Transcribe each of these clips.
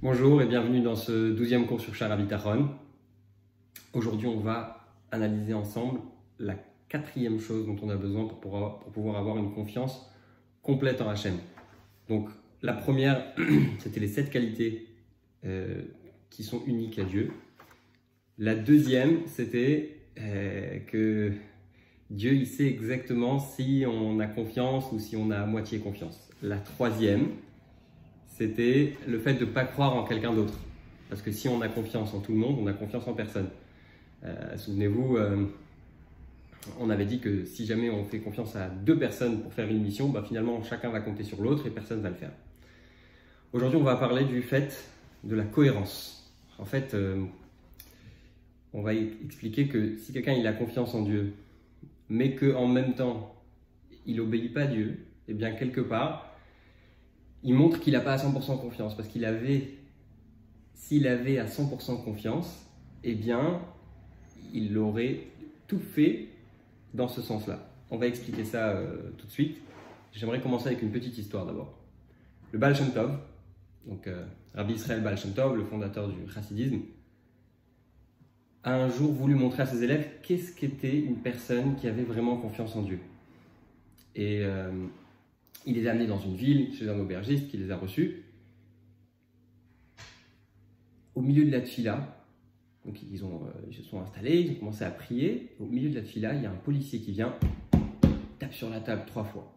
Bonjour et bienvenue dans ce 12e cours sur Shara Bitachon. Aujourd'hui, on va analyser ensemble la 4e chose dont on a besoin pour pouvoir avoir une confiance complète en Hachem. Donc, la première, c'était les 7 qualités qui sont uniques à Dieu. La deuxième, c'était que Dieu, il sait exactement si on a confiance ou si on a à moitié confiance. La troisième, c'était le fait de ne pas croire en quelqu'un d'autre. Parce que si on a confiance en tout le monde, on a confiance en personne. Souvenez-vous, on avait dit que si jamais on fait confiance à 2 personnes pour faire une mission, finalement chacun va compter sur l'autre et personne ne va le faire. Aujourd'hui, on va parler du fait de la cohérence. En fait, on va expliquer que si quelqu'un il a confiance en Dieu, mais qu'en même temps, il n'obéit pas à Dieu, et bien quelque part, il montre qu'il n'a pas à 100% confiance, parce s'il avait à 100% confiance, eh bien, il aurait tout fait dans ce sens-là. On va expliquer ça tout de suite. J'aimerais commencer avec une petite histoire d'abord. Le Baal Shem Tov, donc Rabbi Israël Baal Shem Tov, le fondateur du chassidisme, a un jour voulu montrer à ses élèves qu'est-ce qu'était une personne qui avait vraiment confiance en Dieu. Et il les a amenés dans une ville, chez un aubergiste qui les a reçus. Au milieu de la tfila, donc ils se sont installés, ils ont commencé à prier. Au milieu de la tfila, il y a un policier qui vient, tape sur la table 3 fois.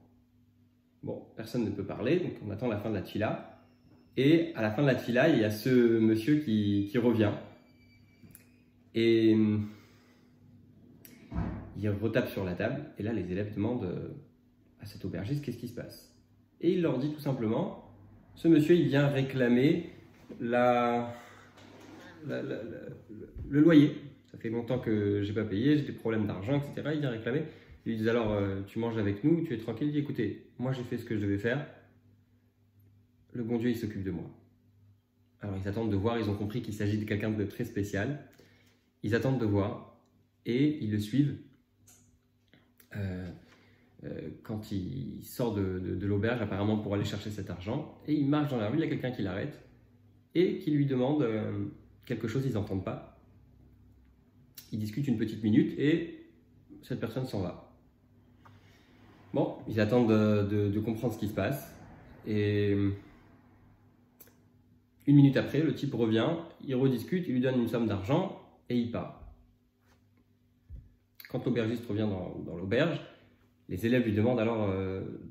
Bon, personne ne peut parler, donc on attend la fin de la tfila. Et à la fin de la tfila, il y a ce monsieur qui revient. Et il retape sur la table. Et là, les élèves demandent à cet aubergiste qu'est-ce qui se passe. Et il leur dit tout simplement, ce monsieur il vient réclamer le loyer. Ça fait longtemps que j'ai pas payé, j'ai des problèmes d'argent, etc. Il vient réclamer. Ils lui disent alors tu manges avec nous, tu es tranquille. Il dit écoutez, moi j'ai fait ce que je devais faire. Le bon Dieu il s'occupe de moi. Alors ils attendent de voir, ils ont compris qu'il s'agit de quelqu'un de très spécial. Ils attendent de voir et ils le suivent. Quand il sort de l'auberge apparemment pour aller chercher cet argent et il marche dans la rue, il y a quelqu'un qui l'arrête et qui lui demande quelque chose, ils n'entendent pas. Ils discutent une petite minute et cette personne s'en va. Bon, ils attendent de comprendre ce qui se passe et une minute après, le type revient, il rediscute, il lui donne une somme d'argent et il part. Quand l'aubergiste revient dans l'auberge, les élèves lui demandent alors,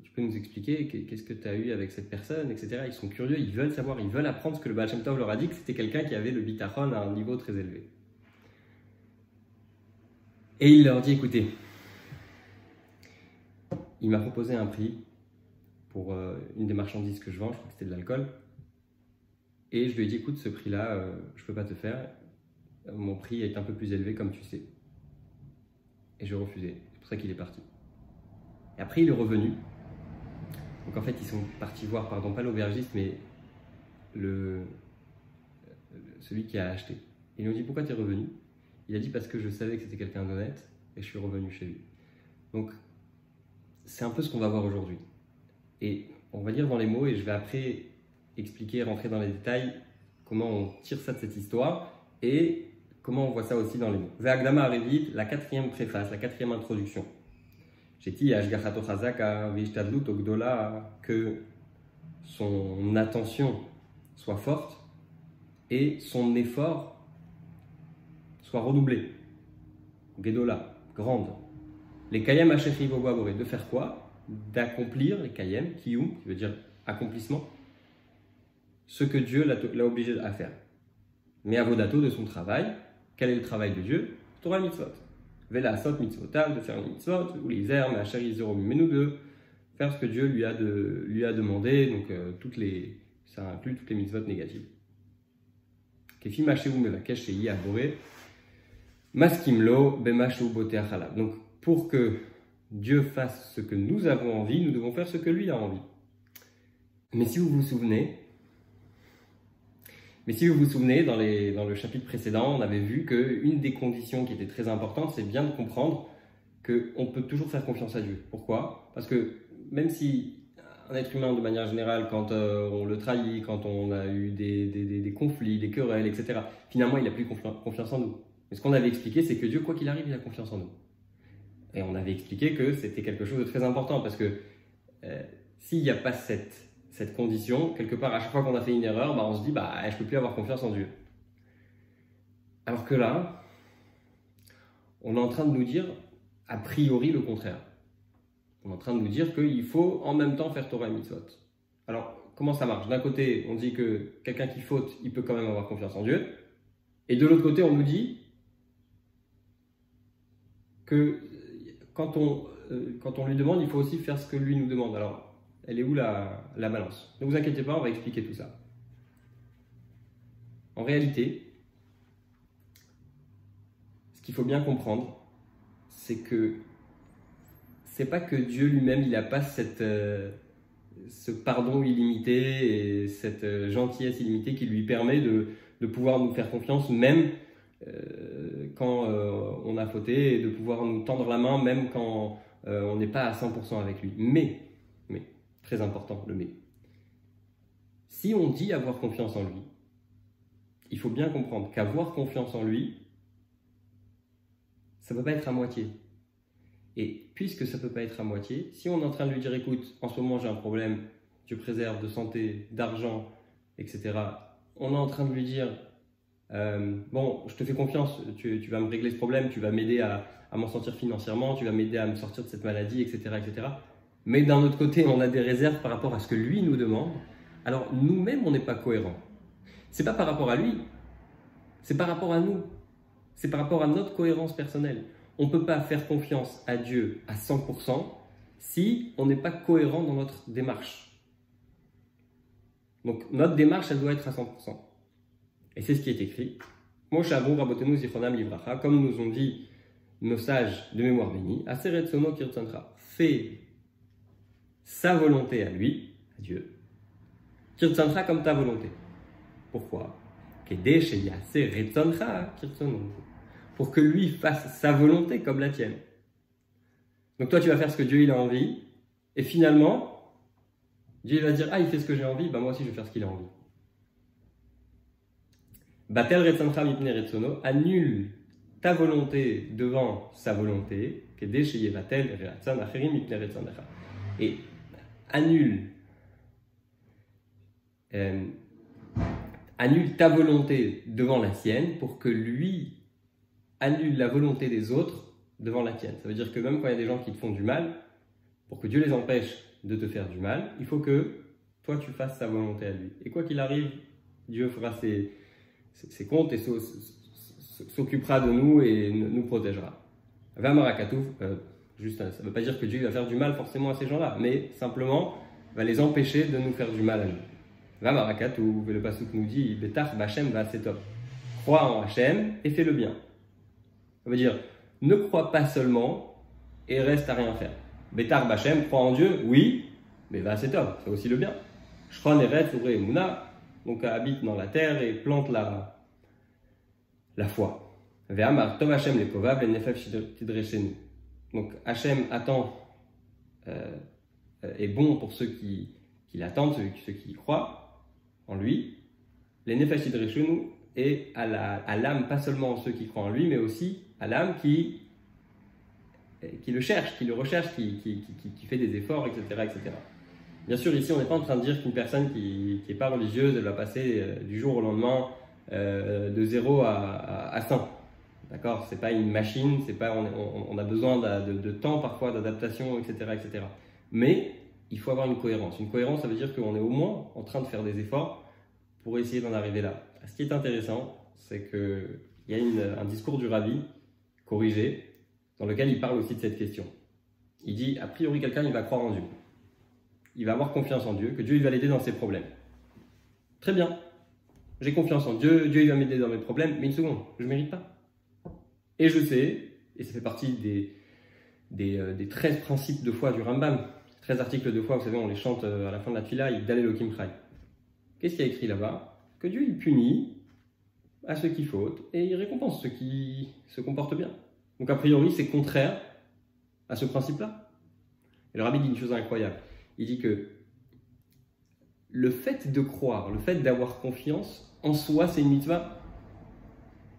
tu peux nous expliquer qu'est-ce que tu as eu avec cette personne, etc. Ils sont curieux, ils veulent savoir, ils veulent apprendre ce que le Baal Shem Tov leur a dit, que c'était quelqu'un qui avait le bitachon à un niveau très élevé. Et il leur dit, écoutez, il m'a proposé un prix pour une des marchandises que je vends, je crois que c'était de l'alcool. Et je lui ai dit, écoute, ce prix-là, je ne peux pas te faire, mon prix est un peu plus élevé comme tu sais. Et je refusais, c'est pour ça qu'il est parti. Et après, il est revenu. Donc en fait, ils sont partis voir, pardon, pas l'aubergiste, mais celui qui a acheté. Et ils lui ont dit, pourquoi tu es revenu? Il a dit, parce que je savais que c'était quelqu'un d'honnête et je suis revenu chez lui. Donc, c'est un peu ce qu'on va voir aujourd'hui. Et on va lire dans les mots et je vais après expliquer, rentrer dans les détails, comment on tire ça de cette histoire et comment on voit ça aussi dans les mots. Ve'agdama arevit, la 4e préface, la 4e introduction. J'ai dit que son attention soit forte et son effort soit redoublé. Gedola, grande. Les kayem hachechi vobabore, de faire quoi? D'accomplir les kayem, kiyum, qui veut dire accomplissement, ce que Dieu l'a obligé à faire. Mais avodato de son travail, quel est le travail de Dieu? Torah mitzvot. Vela sot mitzvotav, de faire une mitzvot, ou les herbes, ma chérie zéro menu de faire ce que Dieu lui a demandé, donc ça inclut toutes les mitzvot négatives. Kefi maché ou mevakesh shei aboré, maskimlo bemashu boter halal. Donc pour que Dieu fasse ce que nous avons envie, nous devons faire ce que lui a envie. Mais si vous vous souvenez, dans le chapitre précédent, on avait vu qu'une des conditions qui était très importante, c'est bien de comprendre qu'on peut toujours faire confiance à Dieu. Pourquoi? Parce que même si un être humain, de manière générale, quand on le trahit, quand on a eu des conflits, des querelles, etc. Finalement, il n'a plus confiance en nous. Mais ce qu'on avait expliqué, c'est que Dieu, quoi qu'il arrive, il a confiance en nous. Et on avait expliqué que c'était quelque chose de très important parce que s'il n'y a pas cette condition, quelque part, à chaque fois qu'on a fait une erreur, on se dit je ne peux plus avoir confiance en Dieu. Alors que là, on est en train de nous dire a priori le contraire. On est en train de nous dire qu'il faut en même temps faire Torah et Mitzvot. Alors, comment ça marche? D'un côté, on dit que quelqu'un qui faute, il peut quand même avoir confiance en Dieu. Et de l'autre côté, on nous dit que quand on lui demande, il faut aussi faire ce que lui nous demande. Alors, elle est où la balance? Ne vous inquiétez pas, on va expliquer tout ça. En réalité, ce qu'il faut bien comprendre, c'est que c'est pas que Dieu lui-même, il n'a pas ce pardon illimité et cette gentillesse illimitée qui lui permet de pouvoir nous faire confiance même quand on a fauté et de pouvoir nous tendre la main même quand on n'est pas à 100% avec lui. Mais, très important le mais, si on dit avoir confiance en lui, il faut bien comprendre qu'avoir confiance en lui, ça ne peut pas être à moitié. Et puisque ça ne peut pas être à moitié, si on est en train de lui dire écoute, en ce moment j'ai un problème, Dieu préserve, de santé, d'argent, etc. On est en train de lui dire bon, je te fais confiance, tu vas me régler ce problème, tu vas m'aider à m'en sortir financièrement, tu vas m'aider à me sortir de cette maladie, etc. etc. Mais d'un autre côté, on a des réserves par rapport à ce que lui nous demande. Alors nous-mêmes, on n'est pas cohérents. C'est pas par rapport à lui, c'est par rapport à nous. C'est par rapport à notre cohérence personnelle. On ne peut pas faire confiance à Dieu à 100% si on n'est pas cohérent dans notre démarche. Donc notre démarche, elle doit être à 100%. Et c'est ce qui est écrit. Moshe Abou Rabotenu Zichronam Livracha, comme nous ont dit nos sages de mémoire bénie, Aseret Sono Kirtzantra, fais sa volonté à lui, à Dieu, Kirtzantra comme ta volonté. Pourquoi? Pour que lui fasse sa volonté comme la tienne. Donc toi tu vas faire ce que Dieu il a envie, et finalement, Dieu il va dire il fait ce que j'ai envie, moi aussi je vais faire ce qu'il a envie. Batel Retsancha Mipne Retsono, annule ta volonté devant sa volonté, et annule ta volonté devant la sienne pour que lui annule la volonté des autres devant la tienne. Ça veut dire que même quand il y a des gens qui te font du mal, pour que Dieu les empêche de te faire du mal, il faut que toi tu fasses sa volonté à lui. Et quoi qu'il arrive, Dieu fera ses comptes et s'occupera de nous et nous protégera. Vamarakatouf, juste, ça ne veut pas dire que Dieu va faire du mal forcément à ces gens-là, mais simplement va les empêcher de nous faire du mal à nous. Vamarakatouf, le pasuk nous dit, Betar Bachem va c'est top. Crois en Hachem et fais le bien. Ça veut dire, ne crois pas seulement et reste à rien faire. Betar Bachem, crois en Dieu, oui, mais va c'est top, c'est aussi le bien. Shron Eret, Ouré Mouna, donc habite dans la terre et plante la foi. Ve'amar Tov Hachem le Kovav, le Nefesh Tidreshenu. Donc Hachem attend, est bon pour ceux qui l'attendent, ceux qui y croient en lui. Les Nefesh Tidreshenu et à l'âme, pas seulement ceux qui croient en lui, mais aussi à l'âme qui le cherche, qui le recherche, qui fait des efforts, etc., etc. Bien sûr, ici, on n'est pas en train de dire qu'une personne qui n'est pas religieuse, elle va passer du jour au lendemain de 0 à 100. D'accord? C'est pas une machine, c'est pas, on a besoin de temps parfois, d'adaptation, etc., etc. Mais il faut avoir une cohérence. Une cohérence, ça veut dire qu'on est au moins en train de faire des efforts pour essayer d'en arriver là. Ce qui est intéressant, c'est qu'il y a un discours du Rabbi corrigé dans lequel il parle aussi de cette question. Il dit, a priori, quelqu'un, il va croire en Dieu. Il va avoir confiance en Dieu, que Dieu il va l'aider dans ses problèmes. Très bien, j'ai confiance en Dieu, Dieu il va m'aider dans mes problèmes, mais une seconde, je ne mérite pas. Et je sais, et ça fait partie des 13 principes de foi du Rambam, 13 articles de foi, vous savez, on les chante à la fin de la Tfila, Yigdal Elokim Chai. Qu'est-ce qu'il y a écrit là-bas? Que Dieu il punit à ceux qui fautent et il récompense ceux qui se comportent bien. Donc a priori, c'est contraire à ce principe-là. Et le Rabbi dit une chose incroyable. Il dit que le fait de croire, le fait d'avoir confiance, en soi, c'est une mitzvah.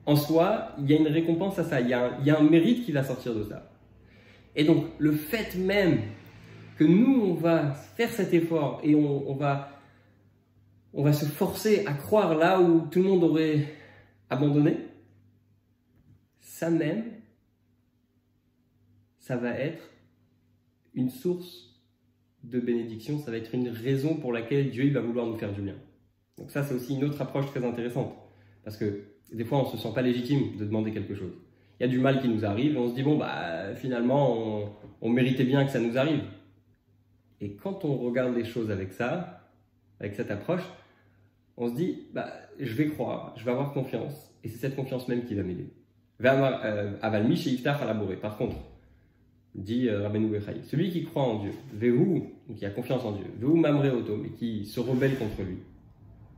En soi, il y a une récompense à ça, il y a un mérite qui va sortir de ça. Et donc, le fait même que nous, on va faire cet effort et on va se forcer à croire là où tout le monde aurait abandonné, ça même, ça va être une source de bénédiction, ça va être une raison pour laquelle Dieu il va vouloir nous faire du bien. Donc ça, c'est aussi une autre approche très intéressante, parce que des fois, on ne se sent pas légitime de demander quelque chose. Il y a du mal qui nous arrive et on se dit, bon, bah, finalement, on méritait bien que ça nous arrive. Et quand on regarde les choses avec ça, avec cette approche, on se dit, bah, je vais croire, je vais avoir confiance, et c'est cette confiance même qui va m'aider. Avalmi chez Iftar à laborer. Par contre, dit Rabbeinu Bechaï, celui qui croit en Dieu, Vehu, donc qui a confiance en Dieu, Vehu mamre oto, mais qui se rebelle contre lui,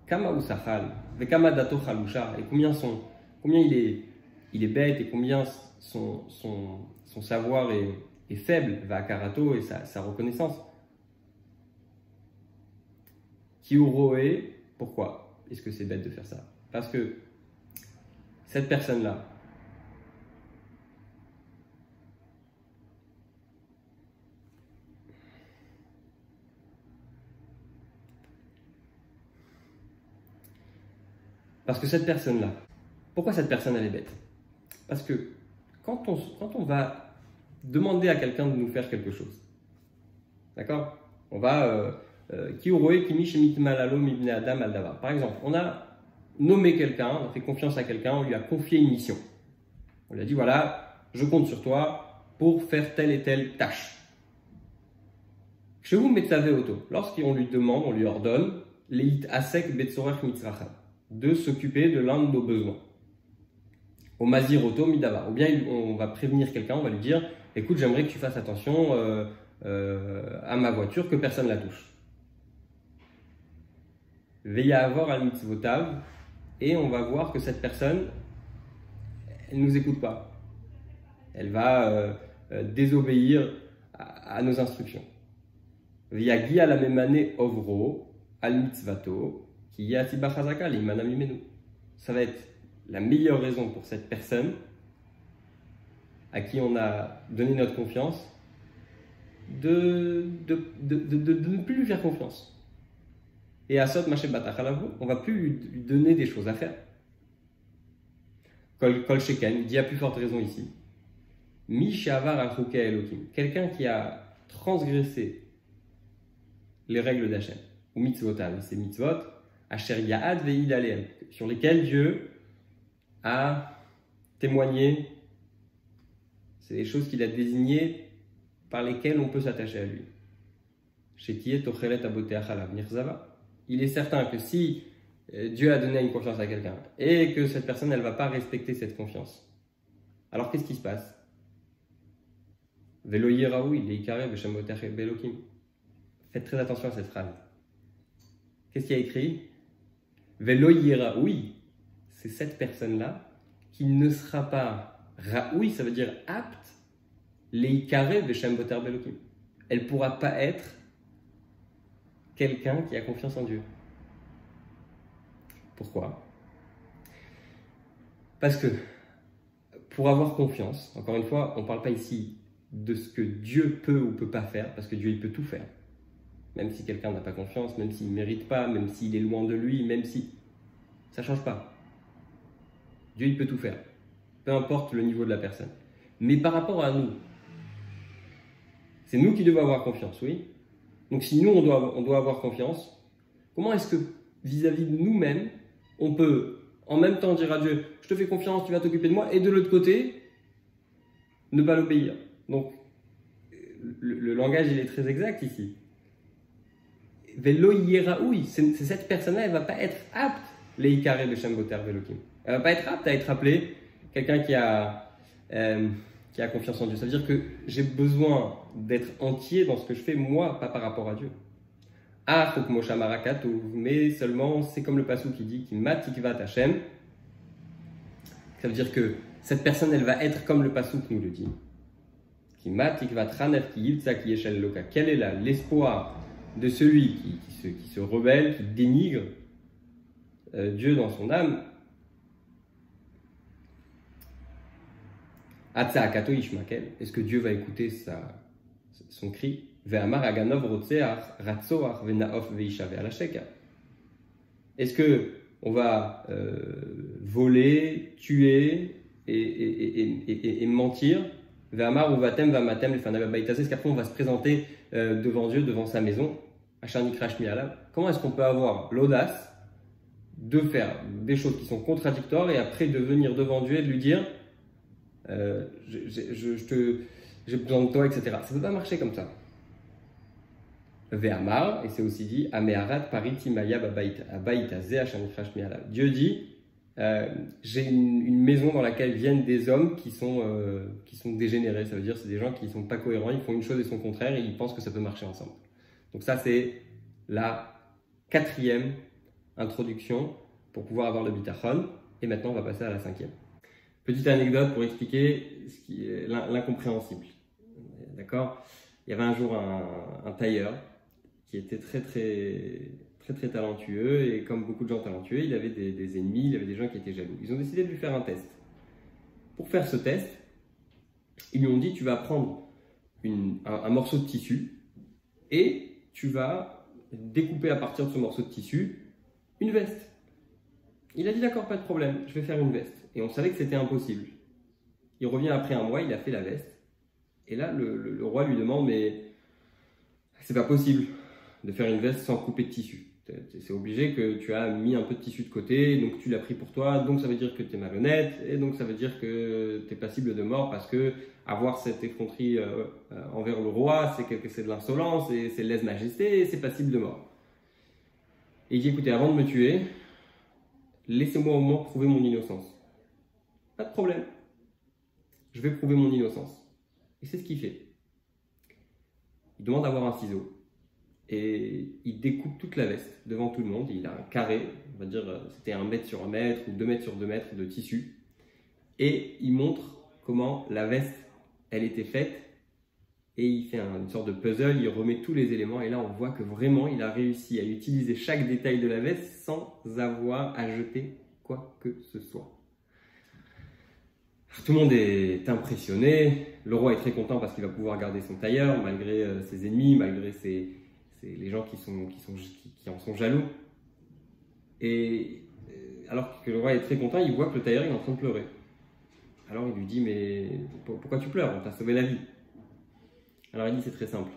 Kama usachal, Vekama dato chalusha, et combien il est bête, et combien son savoir est faible, va karato, et sa reconnaissance. Kiuroe, pourquoi est-ce que c'est bête de faire ça? Parce que cette personne-là, pourquoi cette personne elle est bête? Parce que quand on va demander à quelqu'un de nous faire quelque chose, d'accord? On va par exemple, on a nommé quelqu'un, on a fait confiance à quelqu'un, on lui a confié une mission. On lui a dit voilà, je compte sur toi pour faire telle et telle tâche. Chez vous, Metzave Auto, lorsqu'on lui demande, on lui ordonne de s'occuper de l'un de nos besoins. Au Mazir Auto Midava. Ou bien on va prévenir quelqu'un, on va lui dire écoute, j'aimerais que tu fasses attention à ma voiture, que personne ne la touche. Veilla avoir al mitzvotav, et on va voir que cette personne, elle ne nous écoute pas. Elle va désobéir à nos instructions. Veilla gi ala memane ovro al mitzvato qui yatiba chazaka l'imana mimenu. Ça va être la meilleure raison pour cette personne à qui on a donné notre confiance de ne plus lui faire confiance. Et à Sot Maché Batachalavu, on ne va plus lui donner des choses à faire. Kol Sheken, il dit à plus forte raison ici. Mi Shavar al-Chukei Elohim, quelqu'un qui a transgressé les règles d'Hachem, ou mitzvotav, c'est mitzvot, Asher Ya'ad Ve'id Aleem, sur lesquels Dieu a témoigné. C'est des choses qu'il a désignées par lesquelles on peut s'attacher à lui. Shekiye Tochelet Abotea Chalav Nirzava. Il est certain que si Dieu a donné une confiance à quelqu'un et que cette personne elle va pas respecter cette confiance, alors qu'est-ce qui se passe? Velo yiraoui leikare beshamotach belokim. Faites très attention à cette phrase. Qu'est-ce qu'il y a écrit? Velo yiraoui, c'est cette personne-là qui ne sera pas raoui, ça veut dire apte, leikare beshamotach belokim. Elle ne pourra pas être quelqu'un qui a confiance en Dieu. Pourquoi? Parce que pour avoir confiance, encore une fois, on ne parle pas ici de ce que Dieu peut ou peut pas faire, parce que Dieu il peut tout faire. Même si quelqu'un n'a pas confiance, même s'il ne mérite pas, même s'il est loin de lui, même si... Ça ne change pas. Dieu il peut tout faire. Peu importe le niveau de la personne. Mais par rapport à nous, c'est nous qui devons avoir confiance, oui. Donc si nous, on doit avoir confiance, comment est-ce que vis-à-vis de nous-mêmes, on peut en même temps dire à Dieu, je te fais confiance, tu vas t'occuper de moi, et de l'autre côté, ne pas l'obéir. Donc, le langage, il est très exact ici. Velo yeraoui, c'est cette personne-là, elle ne va pas être apte, leikare beshem boter velokim. Elle ne va pas être apte à être appelée quelqu'un qui a confiance en Dieu. Ça veut dire que j'ai besoin d'être entier dans ce que je fais, moi, pas par rapport à Dieu. Ah, mais seulement, c'est comme le passou qui dit qu'il matikvat Hashem. Ça veut dire que cette personne, elle va être comme le passou qui nous le dit. Qui matikvat ranef ki yiltsa ki yeshel loka. Quel est là l'espoir de celui qui se rebelle, qui dénigre Dieu dans son âme. Atza'akato ishmakel. Est-ce que Dieu va écouter son cri? Ve'amar aganov rotzeach ratzoach ve'naof ve'ishav ve'alasheka. Est-ce que on va voler, tuer et mentir? Ve'amar uvatem va'matem lefanav ba'itase. Est-ce qu'après on va se présenter devant Dieu, devant sa maison? Achanikrash mi'alav. Comment est-ce qu'on peut avoir l'audace de faire des choses qui sont contradictoires et après de venir devant Dieu et de lui dire j'ai besoin de toi, etc. Ça ne peut pas marcher comme ça. Ve'amar, et c'est aussi dit, Ameharat pariti maya abaïta ze ashanikrash mi'alav. Dieu dit, j'ai une maison dans laquelle viennent des hommes qui sont dégénérés. Ça veut dire c'est des gens qui ne sont pas cohérents, ils font une chose et son contraire et ils pensent que ça peut marcher ensemble. Donc ça c'est la 4e introduction pour pouvoir avoir le bitachon. Et maintenant on va passer à la 5e. Petite anecdote pour expliquer ce qui est l'incompréhensible. D'accord? Il y avait un jour un tailleur qui était très talentueux, et comme beaucoup de gens talentueux, il avait des ennemis, il avait des gens qui étaient jaloux. Ils ont décidé de lui faire un test. Pour faire ce test, ils lui ont dit, tu vas prendre un morceau de tissu et tu vas découper à partir de ce morceau de tissu une veste. Il a dit d'accord, pas de problème, je vais faire une veste. Et on savait que c'était impossible. Il revient après un mois, il a fait la veste. Et là, le roi lui demande, mais c'est pas possible de faire une veste sans couper de tissu. C'est obligé que tu as mis un peu de tissu de côté, donc tu l'as pris pour toi, donc ça veut dire que tu es malhonnête, et donc ça veut dire que tu es passible de mort, parce que avoir cette effronterie envers le roi, c'est de l'insolence, et c'est lèse-majesté, et c'est passible de mort. Et il dit, écoutez, avant de me tuer, laissez-moi au moins prouver mon innocence. Pas de problème. Je vais prouver mon innocence. Et c'est ce qu'il fait. Il demande d'avoir un ciseau. Et il découpe toute la veste devant tout le monde. Il a un carré, on va dire, c'était 1 mètre sur 1 mètre ou 2 mètres sur 2 mètres de tissu. Et il montre comment la veste, elle était faite. Et il fait une sorte de puzzle, il remet tous les éléments. Et là, on voit que vraiment, il a réussi à utiliser chaque détail de la veste sans avoir à jeter quoi que ce soit. Tout le monde est impressionné. Le roi est très content parce qu'il va pouvoir garder son tailleur malgré ses ennemis, malgré les gens qui en sont jaloux. Et alors que le roi est très content, il voit que le tailleur est en train de pleurer. Alors il lui dit, mais pourquoi tu pleures? On t'a sauvé la vie. Alors il dit, c'est très simple.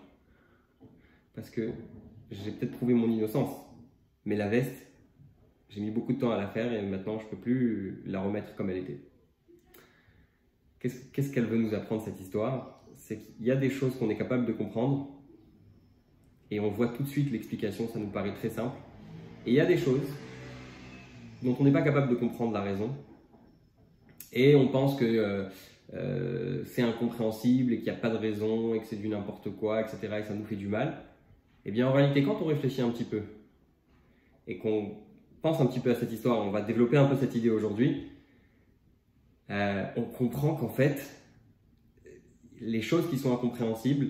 Parce que j'ai peut-être prouvé mon innocence, mais la veste, j'ai mis beaucoup de temps à la faire et maintenant je ne peux plus la remettre comme elle était. Qu'est-ce qu'elle veut nous apprendre, cette histoire? C'est qu'il y a des choses qu'on est capable de comprendre et on voit tout de suite l'explication, ça nous paraît très simple. Et il y a des choses dont on n'est pas capable de comprendre la raison et on pense que c'est incompréhensible et qu'il n'y a pas de raison et que c'est du n'importe quoi, etc. et que ça nous fait du mal. Eh bien en réalité, quand on réfléchit un petit peu et qu'on pense un petit peu à cette histoire, on va développer un peu cette idée aujourd'hui, on comprend qu'en fait, les choses qui sont incompréhensibles,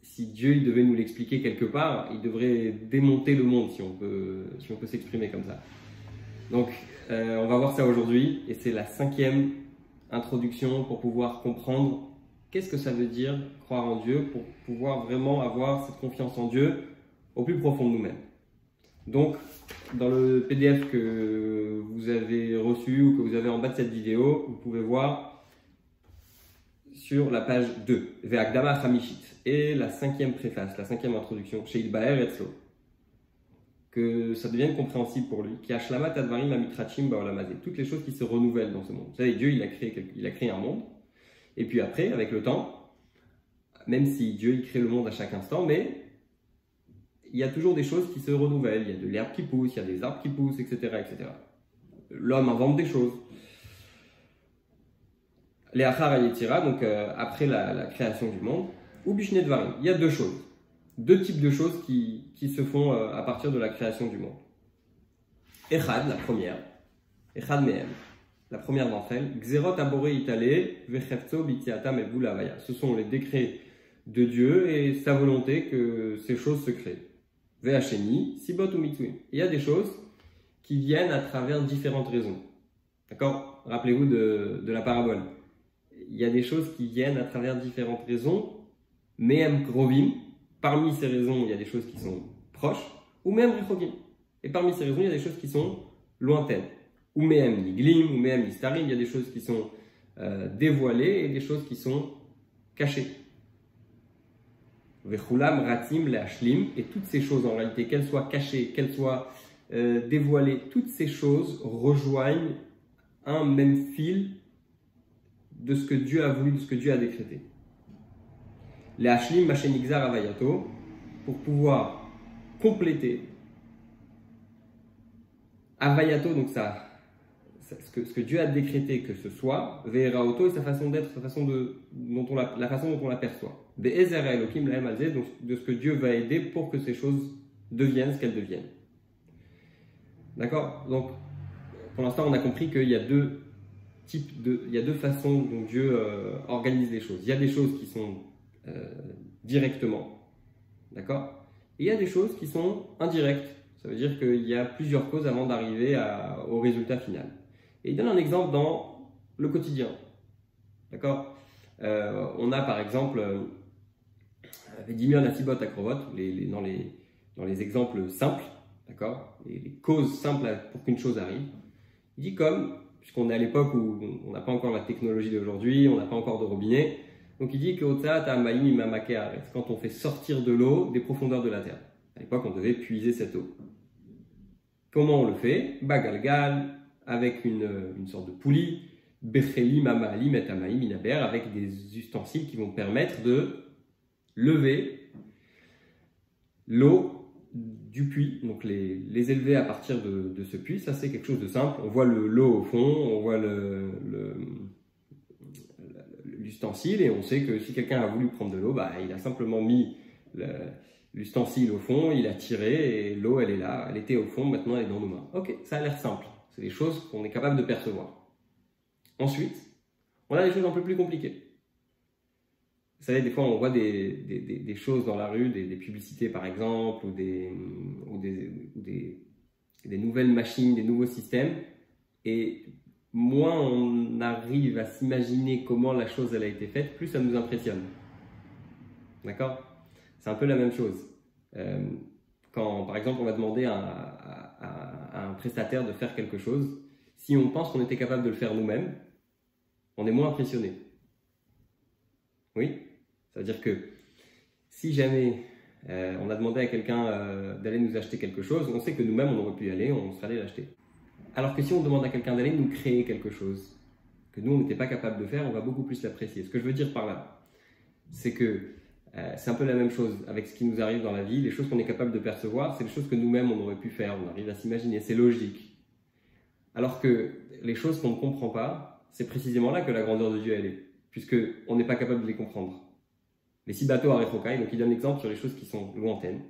si Dieu il devait nous l'expliquer quelque part, il devrait démonter le monde, si on peut s'exprimer comme ça. Donc, on va voir ça aujourd'hui, et c'est la 5e introduction pour pouvoir comprendre qu'est-ce que ça veut dire croire en Dieu, pour pouvoir vraiment avoir cette confiance en Dieu au plus profond de nous-mêmes. Donc, dans le PDF que vous avez reçu ou que vous avez en bas de cette vidéo, vous pouvez voir sur la page 2, Ve'akdama Hamishit, et la 5e préface, la 5e introduction, chez Ilbaer Etzlo, que ça devienne compréhensible pour lui, qui Ashlamat Advarim Amitrachim Baolamazé, toutes les choses qui se renouvellent dans ce monde. Vous savez, Dieu il a créé un monde, et puis après, avec le temps, même si Dieu il crée le monde à chaque instant, mais il y a toujours des choses qui se renouvellent, il y a de l'herbe qui pousse, il y a des arbres qui poussent, etc. etc. L'homme invente des choses. Les Achar Ayetira, donc après la création du monde, ou Bishne Dvarim, il y a 2 choses. 2 types de choses qui se font à partir de la création du monde. Echad, la première, Echad Mehem, la première d'entre elles, Xerot Abore Itale, Vechefzo Bitiatam et Boulavaya. Ce sont les décrets de Dieu et sa volonté que ces choses se créent. Ve'asheni, sibot ou mitsuim. Il y a des choses qui viennent à travers différentes raisons. D'accord? Rappelez-vous de la parabole. Il y a des choses qui viennent à travers différentes raisons, me'em krovim. Parmi ces raisons, il y a des choses qui sont proches, ou me'em rechogim. Et parmi ces raisons, il y a des choses qui sont lointaines. Ou me'em niglim, ou me'em nistarim. Il y a des choses qui sont dévoilées et des choses qui sont cachées. Vechulam ratim le'ashlim. Et toutes ces choses, en réalité, qu'elles soient cachées, qu'elles soient dévoilées, toutes ces choses rejoignent un même fil de ce que Dieu a voulu, de ce que Dieu a décrété. Les Hashlim Machenixar Avayato, pour pouvoir compléter Avayato, donc ça, ce que Dieu a décrété que ce soit, Ve'eraoto et sa façon d'être, la façon dont on l'aperçoit. Be'ezer Elohim Lahem Alze, donc de ce que Dieu va aider pour que ces choses deviennent ce qu'elles deviennent. D'accord? Donc, pour l'instant, on a compris qu'il y a deux façons dont Dieu organise les choses. Il y a des choses qui sont directement, d'accord? Et il y a des choses qui sont indirectes. Ça veut dire qu'il y a plusieurs causes avant d'arriver au résultat final. Et il donne un exemple dans le quotidien, d'accord? On a par exemple Vedimion Asibot Akrovot, dans les exemples simples, d'accord? Les causes simples pour qu'une chose arrive. Il dit puisqu'on est à l'époque où on n'a pas encore la technologie d'aujourd'hui, on n'a pas encore de robinet, donc il dit que quand on fait sortir de l'eau des profondeurs de la terre. À l'époque, on devait puiser cette eau. Comment on le fait? Bagalgal, avec une sorte de poulie, Becheli Mamalim et Amaim Inaber, avec des ustensiles qui vont permettre de lever l'eau du puits, donc les élever à partir de ce puits. Ça, c'est quelque chose de simple. On voit l'eau au fond, on voit l'ustensile et on sait que si quelqu'un a voulu prendre de l'eau, il a simplement mis l'ustensile au fond, il a tiré et l'eau, elle est là, elle était au fond, maintenant elle est dans nos mains. Ok, ça a l'air simple. C'est des choses qu'on est capable de percevoir. Ensuite, on a des choses un peu plus compliquées. Vous savez, des fois, on voit des choses dans la rue, des publicités par exemple, ou des nouvelles machines, des nouveaux systèmes. Et moins on arrive à s'imaginer comment la chose elle a été faite, plus ça nous impressionne. D'accord? C'est un peu la même chose. Quand, par exemple, on va demander à un prestataire de faire quelque chose, si on pense qu'on était capable de le faire nous-mêmes, on est moins impressionné. Oui? Ça veut dire que si jamais on a demandé à quelqu'un d'aller nous acheter quelque chose, on sait que nous-mêmes on aurait pu y aller, on serait allé l'acheter. Alors que si on demande à quelqu'un d'aller nous créer quelque chose que nous on n'était pas capable de faire, on va beaucoup plus l'apprécier. Ce que je veux dire par là, c'est que c'est un peu la même chose avec ce qui nous arrive dans la vie. Les choses qu'on est capable de percevoir, c'est les choses que nous-mêmes on aurait pu faire, on arrive à s'imaginer, c'est logique. Alors que les choses qu'on ne comprend pas, c'est précisément là que la grandeur de Dieu elle est, puisqu'on n'est pas capable de les comprendre. Les sibato arechokai, donc il donne l'exemple sur les choses qui sont lointaines.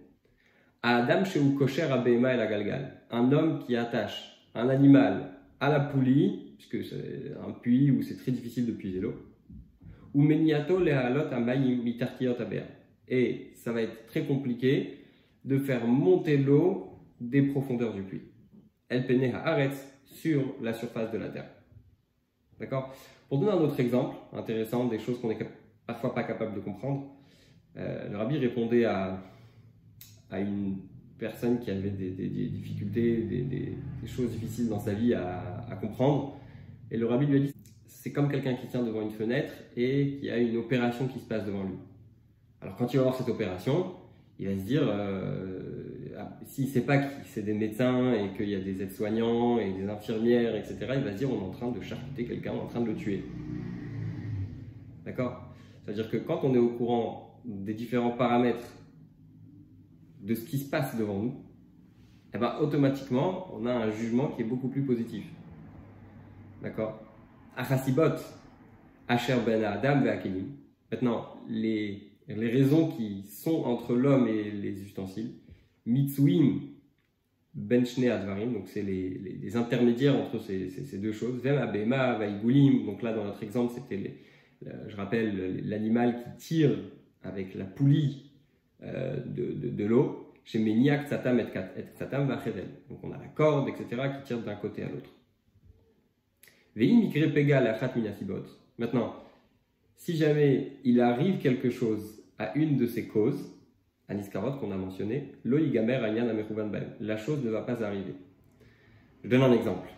Adam sheu kosher abema el agalgal, un homme qui attache un animal à la poulie, puisque c'est un puits où c'est très difficile de puiser l'eau, ou meniato lehalot amayim mitartiot aber. Et ça va être très compliqué de faire monter l'eau des profondeurs du puits. El pene haaretz, sur la surface de la terre. D'accord? Pour donner un autre exemple intéressant, des choses qu'on n'est parfois pas capable de comprendre, le rabbi répondait à une personne qui avait des difficultés, des choses difficiles dans sa vie à comprendre. Et le rabbi lui a dit, c'est comme quelqu'un qui tient devant une fenêtre et qui a une opération qui se passe devant lui. Alors quand il va voir cette opération, il va se dire, s'il ne sait pas que c'est des médecins et qu'il y a des aides-soignants et des infirmières, etc., il va se dire, on est en train de charcuter quelqu'un, on est en train de le tuer. D'accord? C'est-à-dire que quand on est au courant des différents paramètres de ce qui se passe devant nous, eh ben, automatiquement, on a un jugement qui est beaucoup plus positif. D'accord? Achasibot, Asher ben Adam ve'akelim. Maintenant, les raisons qui sont entre l'homme et les ustensiles, Mitsuim ben Shnei Advarim, donc c'est les intermédiaires entre ces deux choses, Vem abema vaigulim, donc là dans notre exemple, c'était, je rappelle, l'animal qui tire avec la poulie de l'eau, chez Meniak, Tsatam et Tsatam Vachevel. Donc on a la corde, etc., qui tire d'un côté à l'autre. Maintenant, si jamais il arrive quelque chose à une de ces causes, à Niskarot qu'on a mentionné, la chose ne va pas arriver. Je donne un exemple.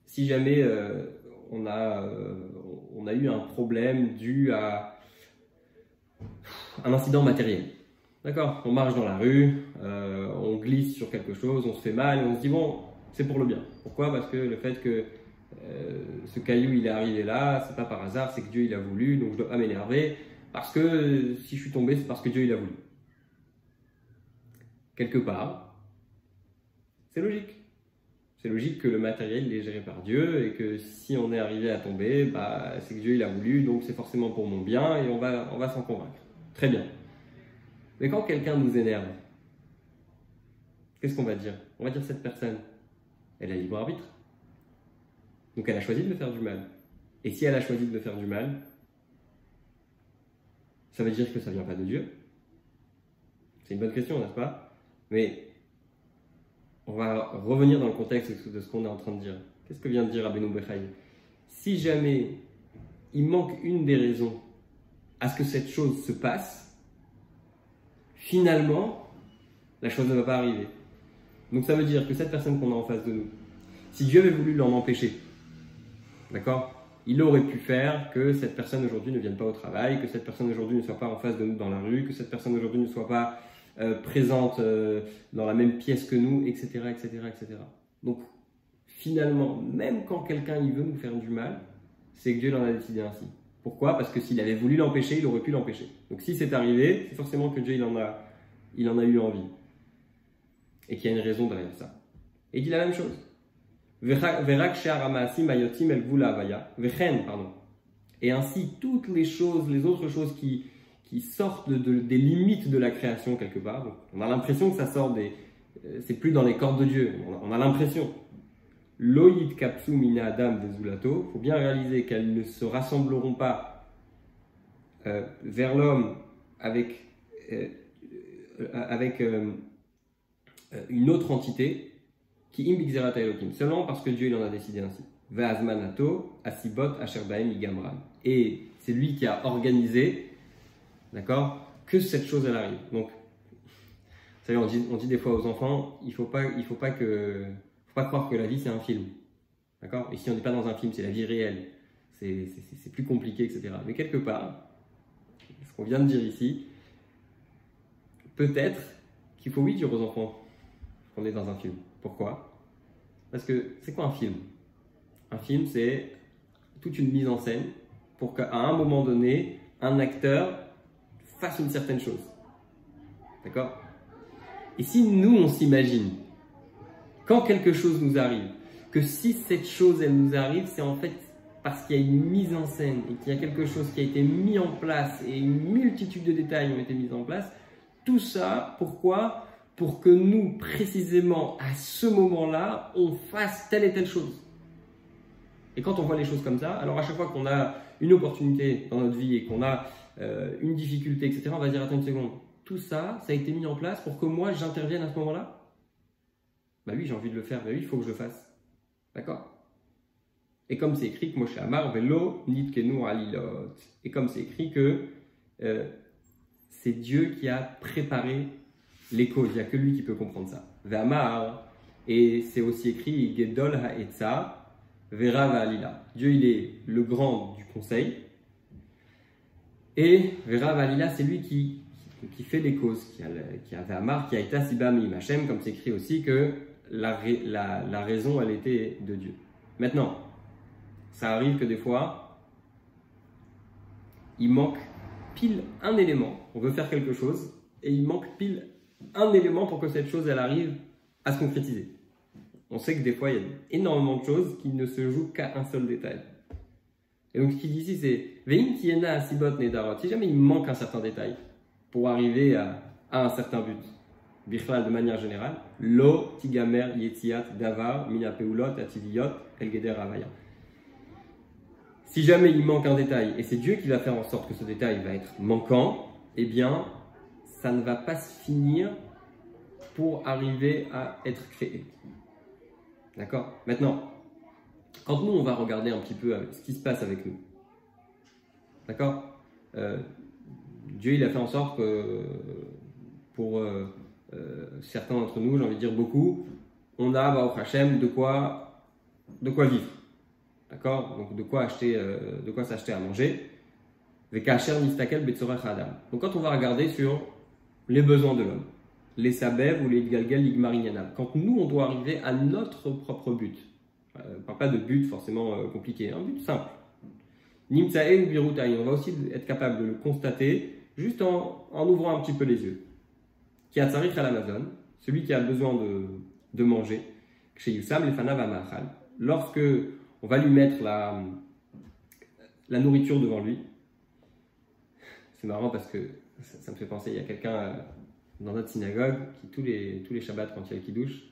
Si jamais on a eu un problème dû à un incident matériel, d'accord, on marche dans la rue, on glisse sur quelque chose, on se fait mal et on se dit bon, c'est pour le bien. Pourquoi? Parce que le fait que ce caillou il est arrivé là, c'est pas par hasard, c'est que Dieu il a voulu, donc je dois pas m'énerver, parce que si je suis tombé, c'est parce que Dieu il a voulu. Quelque part, c'est logique. C'est logique que le matériel il est géré par Dieu et que si on est arrivé à tomber, bah, c'est que Dieu il a voulu, donc c'est forcément pour mon bien et on va s'en convaincre. Très bien. Mais quand quelqu'un nous énerve, qu'est-ce qu'on va dire? On va dire cette personne, elle a libre arbitre. Donc elle a choisi de me faire du mal. Et si elle a choisi de me faire du mal, ça veut dire que ça ne vient pas de Dieu? C'est une bonne question, n'est-ce pas? Mais on va revenir dans le contexte de ce qu'on est en train de dire. Qu'est-ce que vient de dire Rabbeinu Bechaï? Si jamais il manque une des raisons à ce que cette chose se passe, finalement, la chose ne va pas arriver. Donc ça veut dire que cette personne qu'on a en face de nous, si Dieu avait voulu l'en empêcher, d'accord, il aurait pu faire que cette personne aujourd'hui ne vienne pas au travail, que cette personne aujourd'hui ne soit pas en face de nous dans la rue, que cette personne aujourd'hui ne soit pas présente dans la même pièce que nous, etc., etc., etc. Donc finalement, même quand quelqu'un il veut nous faire du mal, c'est que Dieu l'en a décidé ainsi. Pourquoi? Parce que s'il avait voulu l'empêcher, il aurait pu l'empêcher. Donc si c'est arrivé, c'est forcément que Dieu il en a eu envie. Et qu'il y a une raison derrière ça. Et il dit la même chose. Et ainsi, toutes les choses, les autres choses qui sortent des limites de la création quelque part. Donc, on a l'impression que ça sort c'est plus dans les cordes de Dieu. On a l'impression. Loïd kapsu mina adam des zulato. Il faut bien réaliser qu'elles ne se rassembleront pas vers l'homme avec une autre entité qui imbixerata elokim, seulement parce que Dieu il en a décidé ainsi. Ve'azmanato asibot asherbaem igamran. Et c'est lui qui a organisé, d'accord, que cette chose elle arrive. Donc, vous savez, on dit des fois aux enfants, il faut pas croire que la vie c'est un film, d'accord. Et si on n'est pas dans un film, c'est la vie réelle. C'est plus compliqué, etc. Mais quelque part, ce qu'on vient de dire ici, peut-être qu'il faut oui dire aux enfants qu'on est dans un film. Pourquoi? Parce que c'est quoi un film? Un film, c'est toute une mise en scène pour qu'à un moment donné, un acteur fasse une certaine chose. D'accord? Et si nous, on s'imagine, quand quelque chose nous arrive, que si cette chose, elle nous arrive, c'est en fait parce qu'il y a une mise en scène et qu'il y a quelque chose qui a été mis en place et une multitude de détails ont été mis en place, tout ça, pourquoi? Pour que nous, précisément, à ce moment-là, on fasse telle et telle chose. Et quand on voit les choses comme ça, alors à chaque fois qu'on a une opportunité dans notre vie et qu'on a une difficulté, etc., on va dire, attends une seconde, tout ça, ça a été mis en place pour que moi, j'intervienne à ce moment-là? Bah oui, j'ai envie de le faire, bah oui, il faut que je le fasse. D'accord? Et comme c'est écrit que Moshe Amar, Velo, Nitkenu Alilot. Et comme c'est écrit que c'est Dieu qui a préparé les causes, il n'y a que lui qui peut comprendre ça. Ve'amar, et c'est aussi écrit Gedol ha'etza, Vera va'alila. Dieu, il est le grand du conseil. Et Vera va'alila, c'est lui qui fait les causes, qui a Ve'amar, qui a été Sibam Imachem, comme c'est écrit aussi que la raison, elle était de Dieu. Maintenant, ça arrive que des fois, il manque pile un élément. On veut faire quelque chose et il manque pile un élément pour que cette chose elle arrive à se concrétiser. On sait que des fois il y a énormément de choses qui ne se jouent qu'à un seul détail. Et donc ce qu'il dit ici c'est Vein tiena asibot nedarot. Si jamais il manque un certain détail pour arriver à un certain but, bichlal de manière générale, lo tigamer yetziat davar mina peulot ativiyot el geder avaya. Si jamais il manque un détail et c'est Dieu qui va faire en sorte que ce détail va être manquant, eh bien ça ne va pas se finir pour arriver à être créé. D'accord? Maintenant, quand nous, on va regarder un petit peu ce qui se passe avec nous. D'accord? Dieu, il a fait en sorte que pour certains d'entre nous, j'ai envie de dire beaucoup, on a, au Hachem, de quoi vivre. D'accord? Donc, de quoi s'acheter à manger. Donc, quand on va regarder sur les besoins de l'homme, les sabev ou les galgal ligmarignana, quand nous, on doit arriver à notre propre but, on ne parle pas de but forcément compliqué, un but simple. Nimtsae ou birutaï, on va aussi être capable de le constater juste en ouvrant un petit peu les yeux. Qui a tsarich à l'Amazon, celui qui a besoin de manger, chez Yussam, les fanav amachal, lorsque on va lui mettre la nourriture devant lui. C'est marrant parce que ça me fait penser, il y a quelqu'un dans notre synagogue qui tous les Shabbats quand il y a le kiddush,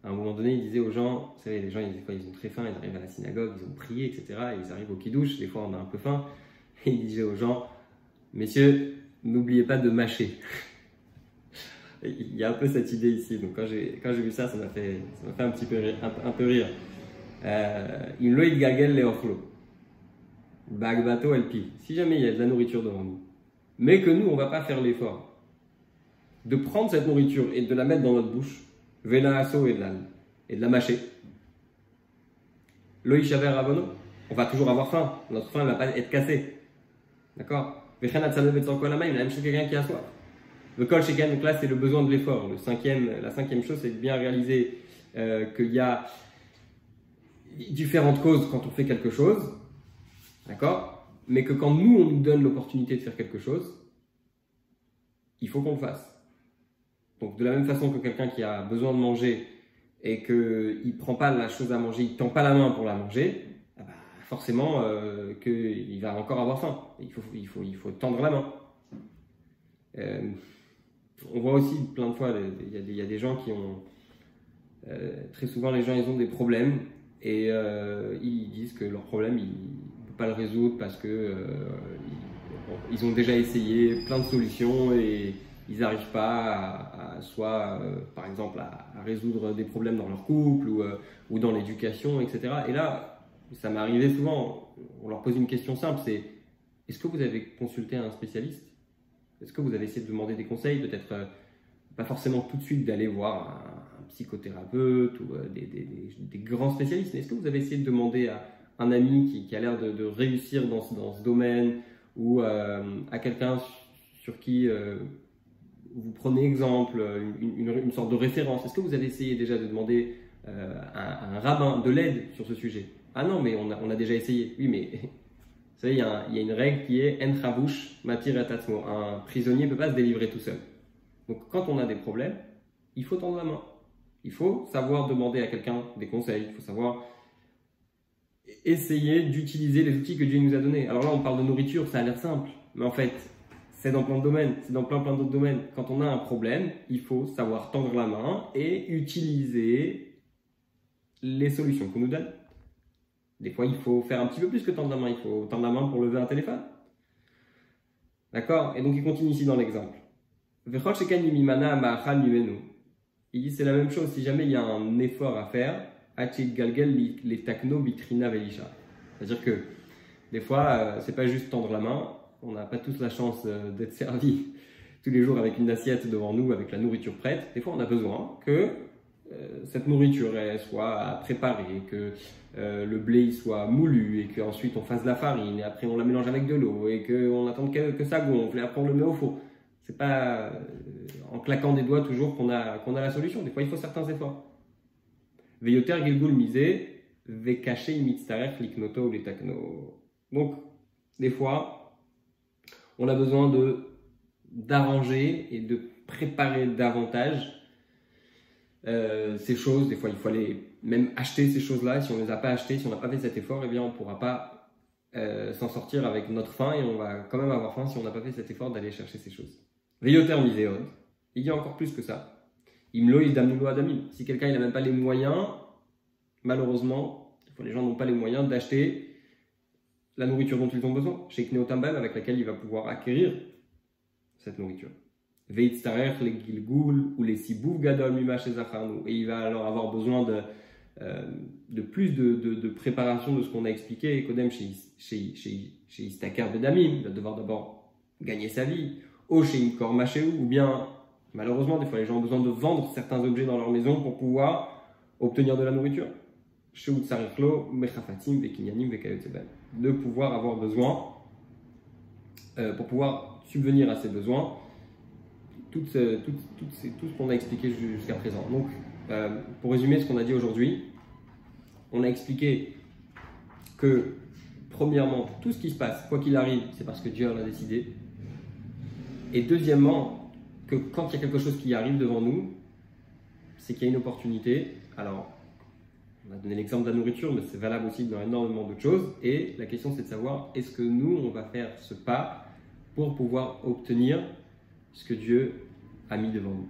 à un moment donné il disait aux gens, vous savez les gens ils ont très faim, ils arrivent à la synagogue, ils ont prié etc, et ils arrivent au kiddush, des fois on a un peu faim, et il disait aux gens, messieurs, n'oubliez pas de mâcher. Il y a un peu cette idée ici, donc quand j'ai vu ça, ça m'a fait un petit peu rire, un peu rire. Il loïd gagel le ochlo. Bagbato el pi. Si jamais il y a de la nourriture devant nous, mais que nous on va pas faire l'effort de prendre cette nourriture et de la mettre dans notre bouche, vela asso et de la mâcher. Loïchaver abono, on va toujours avoir faim. Notre faim ne va pas être cassée. D'accord? Vechanat sanevet sans quoi la main, il a même chose quelqu'un qui a soif. Le kol sheken, donc là c'est le besoin de l'effort. La cinquième chose, c'est de bien réaliser qu'il y a différentes causes quand on fait quelque chose, d'accord? Mais que quand nous on nous donne l'opportunité de faire quelque chose, il faut qu'on le fasse. Donc de la même façon que quelqu'un qui a besoin de manger et qu'il ne prend pas la chose à manger, il ne tend pas la main pour la manger, forcément qu'il va encore avoir faim. Il faut tendre la main. On voit aussi plein de fois, il y a des gens qui ont... très souvent les gens ils ont des problèmes et ils disent que leur problème ils ne peuvent pas le résoudre parce que ils ont déjà essayé plein de solutions et ils n'arrivent pas soit par exemple à résoudre des problèmes dans leur couple ou dans l'éducation, etc. Et là, ça m'est arrivé souvent, on leur pose une question simple, c'est est-ce que vous avez consulté un spécialiste? Est-ce que vous avez essayé de demander des conseils? Peut-être pas forcément tout de suite d'aller voir un psychothérapeute ou des grands spécialistes, mais est-ce que vous avez essayé de demander à un ami qui a l'air de réussir dans ce domaine ou à quelqu'un sur qui vous prenez exemple, une sorte de référence? Est-ce que vous avez essayé déjà de demander à un rabbin de l'aide sur ce sujet? Ah non, mais on a déjà essayé. Oui, mais vous savez, il y a une règle qui est en chavush matir et tatsmo. Un prisonnier ne peut pas se délivrer tout seul. Donc quand on a des problèmes, il faut tendre la main. Il faut savoir demander à quelqu'un des conseils. Il faut savoir essayer d'utiliser les outils que Dieu nous a donnés. Alors là, on parle de nourriture, ça a l'air simple. Mais en fait, c'est dans plein de domaines. C'est dans plein d'autres domaines. Quand on a un problème, il faut savoir tendre la main et utiliser les solutions qu'on nous donne. Des fois, il faut faire un petit peu plus que tendre la main. Il faut tendre la main pour lever un téléphone. D'accord? Et donc, il continue ici dans l'exemple. Il dit c'est la même chose. Si jamais il y a un effort à faire, c'est-à-dire que des fois, c'est pas juste tendre la main. On n'a pas tous la chance d'être servi tous les jours avec une assiette devant nous, avec la nourriture prête. Des fois, on a besoin que cette nourriture elle soit préparée, que le blé soit moulu et qu'ensuite on fasse de la farine et après on la mélange avec de l'eau et qu'on attende que ça gonfle et après on le met au four. C'est pas en claquant des doigts toujours qu'on a la solution. Des fois, il faut certains efforts. Veyoter gilgul misé, vekaché imitztarech liknoto ou letakno. Donc, des fois, on a besoin d'arranger et de préparer davantage ces choses. Des fois, il faut aller même acheter ces choses-là. Et si on ne les a pas achetées, si on n'a pas fait cet effort, eh bien, on ne pourra pas s'en sortir avec notre faim et on va quand même avoir faim si on n'a pas fait cet effort d'aller chercher ces choses. Veyoter miséod, il y a encore plus que ça. Imlo idamnulo adamim. Si quelqu'un n'a même pas les moyens, malheureusement, les gens n'ont pas les moyens d'acheter la nourriture dont ils ont besoin, chez Kneotambam, avec laquelle il va pouvoir acquérir cette nourriture. Veitztarech le Gilgul ou les Sibouf Gadol Mima chez Zacharnu. Et il va alors avoir besoin de plus de préparation de ce qu'on a expliqué. Et Kodem chez Istakar Bedamim, il va devoir d'abord gagner sa vie. Ou chez Imkor Machéou, ou bien, malheureusement, des fois les gens ont besoin de vendre certains objets dans leur maison pour pouvoir obtenir de la nourriture. Chez Utsarichlo, Mechafatim, Vekinyanim, Vekayotseben. De pouvoir avoir besoin, pour pouvoir subvenir à ses besoins, tout ce qu'on a expliqué jusqu'à présent. Donc, pour résumer ce qu'on a dit aujourd'hui, on a expliqué que, premièrement, tout ce qui se passe, quoi qu'il arrive, c'est parce que Dieu en a décidé. Et deuxièmement, que quand il y a quelque chose qui arrive devant nous, c'est qu'il y a une opportunité. Alors, on a donné l'exemple de la nourriture, mais c'est valable aussi dans énormément d'autres choses. Et la question, c'est de savoir, est-ce que nous, on va faire ce pas pour pouvoir obtenir ce que Dieu a mis devant nous.